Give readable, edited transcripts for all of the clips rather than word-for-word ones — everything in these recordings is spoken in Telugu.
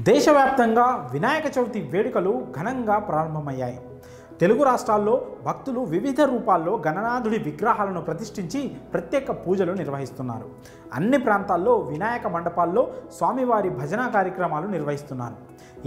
దేశవ్యాప్తంగా వినాయక చవితి వేడుకలు ఘనంగా ప్రారంభమయ్యాయి. తెలుగు రాష్ట్రాల్లో భక్తులు వివిధ రూపాల్లో గణనాథుడి విగ్రహాలను ప్రతిష్ఠించి ప్రత్యేక పూజలు నిర్వహిస్తున్నారు. అన్ని ప్రాంతాల్లో వినాయక మండపాల్లో స్వామివారి భజన కార్యక్రమాలు నిర్వహిస్తున్నారు.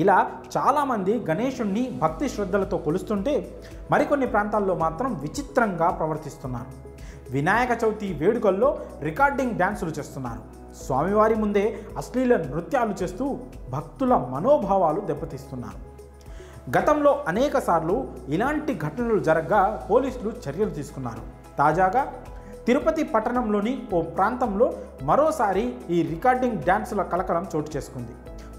ఇలా చాలామంది గణేశుణ్ణి భక్తి శ్రద్ధలతో కొలుస్తుంటే మరికొన్ని ప్రాంతాల్లో మాత్రం విచిత్రంగా ప్రవర్తిస్తున్నారు. వినాయక చవితి వేడుకల్లో రికార్డింగ్ డ్యాన్సులు చేస్తున్నారు. స్వామివారి ముందే అశ్లీల నృత్యాలు చేస్తూ భక్తుల మనోభావాలు దెబ్బతీస్తున్నారు. గతంలో అనేక సార్లు ఇలాంటి ఘటనలు జరగగా పోలీసులు చర్యలు తీసుకున్నారు. తాజాగా తిరుపతి పట్టణంలోని ఓ ప్రాంతంలో మరోసారి ఈ రికార్డింగ్ డ్యాన్సుల కలకలం చోటు చేసుకుంది.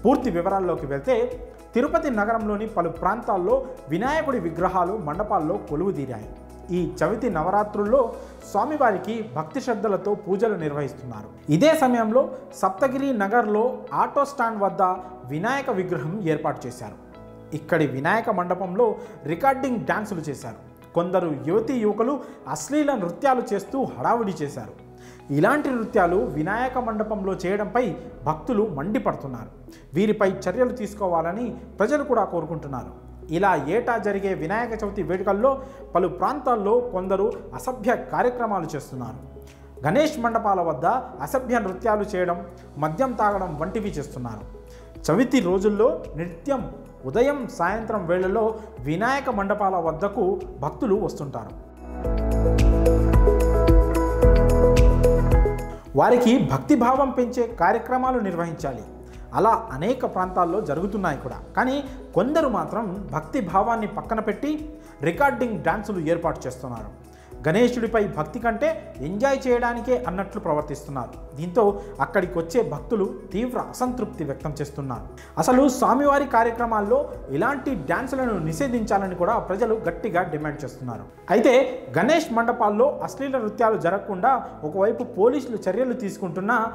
పూర్తి వివరాల్లోకి వెళ్తే తిరుపతి నగరంలోని పలు ప్రాంతాల్లో వినాయకుడి విగ్రహాలు మండపాల్లో కొలువుదీరాయి. ఈ చవితి నవరాత్రుల్లో స్వామివారికి భక్తి శ్రద్ధలతో పూజలు నిర్వహిస్తున్నారు. ఇదే సమయంలో సప్తగిరి నగర్లో ఆటో స్టాండ్ వద్ద వినాయక విగ్రహం ఏర్పాటు చేశారు. ఇక్కడి వినాయక మండపంలో రికార్డింగ్ డ్యాన్సులు చేశారు. కొందరు యువతీ యువకులు అశ్లీల నృత్యాలు చేస్తూ హడావుడి చేశారు. ఇలాంటి నృత్యాలు వినాయక మండపంలో చేయడంపై భక్తులు మండిపడుతున్నారు. వీరిపై చర్యలు తీసుకోవాలని ప్రజలు కూడా కోరుకుంటున్నారు. ఇలా ఏటా జరిగే వినాయక చవితి వేడుకల్లో పలు ప్రాంతాల్లో కొందరు అసభ్య కార్యక్రమాలు చేస్తున్నారు. గణేష్ మండపాల వద్ద అసభ్య నృత్యాలు చేయడం, మద్యం తాగడం వంటివి చేస్తున్నారు. చవితి రోజుల్లో నిత్యం ఉదయం సాయంత్రం వేళల్లో వినాయక మండపాల వద్దకు భక్తులు వస్తుంటారు. వారికి భక్తిభావం పెంచే కార్యక్రమాలు నిర్వహించాలి. అలా అనేక ప్రాంతాల్లో జరుగుతున్నాయి కూడా. కానీ కొందరు మాత్రం భక్తి భావాన్ని పక్కన పెట్టి రికార్డింగ్ డాన్సులు ఏర్పాటు చేస్తున్నారు. గణేశుడిపై భక్తి కంటే ఎంజాయ్ చేయడానికే అన్నట్లు ప్రవర్తిస్తున్నారు. దీంతో అక్కడికి వచ్చే భక్తులు తీవ్ర అసంతృప్తి వ్యక్తం చేస్తున్నారు. అసలు స్వామివారి కార్యక్రమాల్లో ఇలాంటి డ్యాన్సులను నిషేధించాలని కూడా ప్రజలు గట్టిగా డిమాండ్ చేస్తున్నారు. అయితే గణేష్ మండపాల్లో అశ్లీల నృత్యాలు జరగకుండా ఒకవైపు పోలీసులు చర్యలు తీసుకుంటున్నా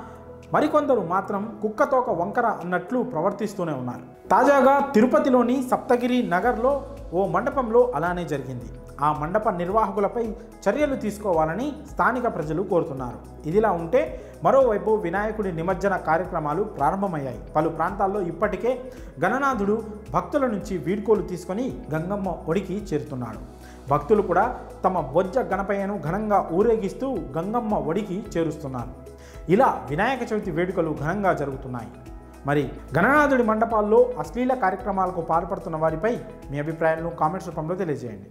మరికొందరు మాత్రం కుక్కతోక వంకర అన్నట్లు ప్రవర్తిస్తూనే ఉన్నారు. తాజాగా తిరుపతిలోని సప్తగిరి నగర్లో ఓ మండపంలో అలానే జరిగింది. ఆ మండప నిర్వాహకులపై చర్యలు తీసుకోవాలని స్థానిక ప్రజలు కోరుతున్నారు. ఇదిలా ఉంటే మరోవైపు వినాయకుడి నిమజ్జన కార్యక్రమాలు ప్రారంభమయ్యాయి. పలు ప్రాంతాల్లో ఇప్పటికే గణనాథుడు భక్తుల నుంచి వీడ్కోలు తీసుకొని గంగమ్మ ఒడికి చేరుతున్నాడు. భక్తులు కూడా తమ బొజ్జ గణపయ్యను ఘనంగా ఊరేగిస్తూ గంగమ్మ ఒడికి చేరుస్తున్నారు. ఇలా వినాయక చవితి వేడుకలు ఘనంగా జరుగుతున్నాయి. మరి గణనాథుడి మండపాల్లో అశ్లీల కార్యక్రమాలకు పాల్పడుతున్న వారిపై మీ అభిప్రాయాలను కామెంట్స్ రూపంలో తెలియజేయండి.